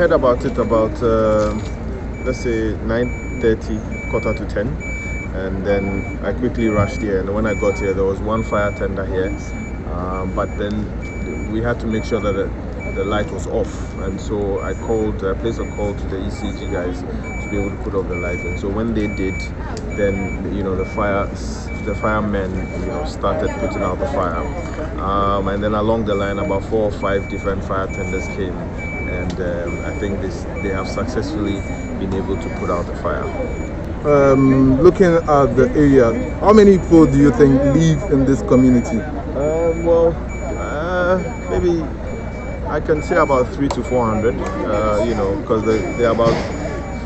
heard about it about let's say 9:30, quarter to 10, and then I quickly rushed here. And when I got here, there was one fire tender here, but then we had to make sure that the light was off, and so I placed a call to the ECG guys to be able to put off the light. And so when they did, then the firemen started putting out the fire, and then along the line about 4 or 5 different fire tenders came, and I think they have successfully been able to put out the fire. Looking at the area, how many people do you think live in this community? Maybe I can say about 300 to 400. Because they're about,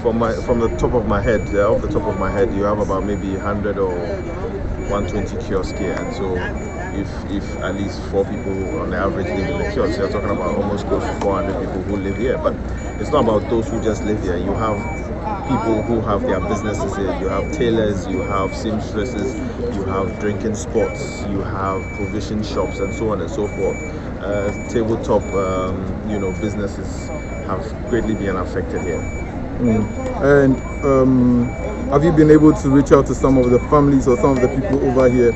from the top of my head, off the top of my head, you have about maybe 100 or 120 kiosks here, and so if at least 4 people on the average live in the kiosk, you're talking about almost close to 400 people who live here. But it's not about those who just live here. You have people who have their businesses here. You have tailors, you have seamstresses, you have drinking spots, you have provision shops, and so on and so forth. Tabletop, businesses have greatly been affected here. And have you been able to reach out to some of the families or some of the people over here?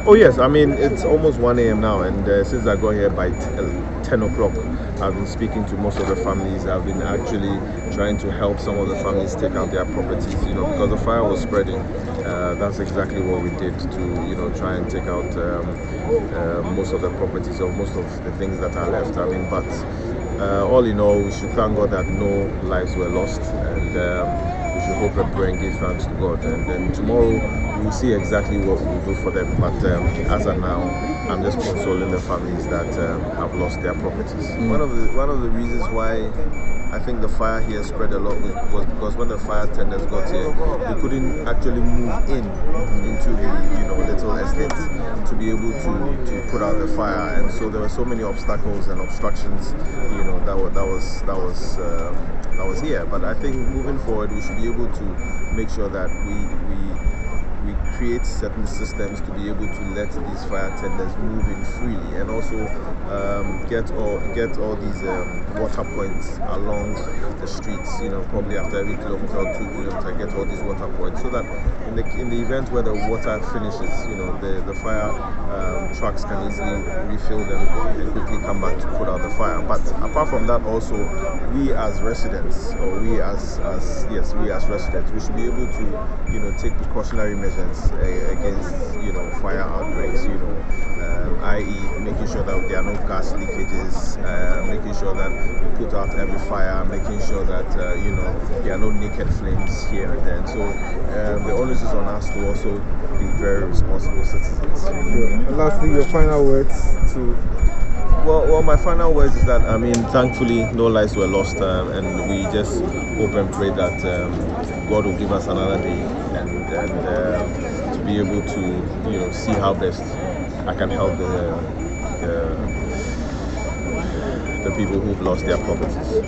Oh yes, I mean it's almost 1 a.m. now, and since I got here by 10 o'clock, I've been speaking to most of the families. I've been actually trying to help some of the families take out their properties, because the fire was spreading. That's exactly what we did to, try and take out most of the properties, or most of the things that are left. I mean, but all in all, we should thank God that no lives were lost, and we should hope and pray and give thanks to God. And then tomorrow we'll see exactly what we'll do for them. But as of now, I'm just consoling the families that have lost their properties. One of the reasons why I think the fire here spread a lot was because when the fire tenders got here, they couldn't actually move into the little estate to be able to put out the fire, and so there were so many obstacles and obstructions that was here. But I think moving forward, we should be able to make sure that we create certain systems to be able to let these fire tenders move in freely, and also get all these water points along the streets. Probably after every kilometer or 2 kilometers, get all these water points, so that in the event where the water finishes, the fire trucks can easily refill them and quickly come back to put out the fire. But apart from that, also we as residents, or we as residents, we should be able to take precautionary measures against fire outbreaks, i.e. making sure that there are no gas leakages, making sure that we put out every fire, making sure that there are no naked flames here and there. And so the onus is on us to also be very responsible citizens. And lastly, your final words to... Well, my final words is that, I mean, thankfully no lives were lost, and we just hope and pray that God will give us another day, and to be able to see how best I can help the people who've lost their properties.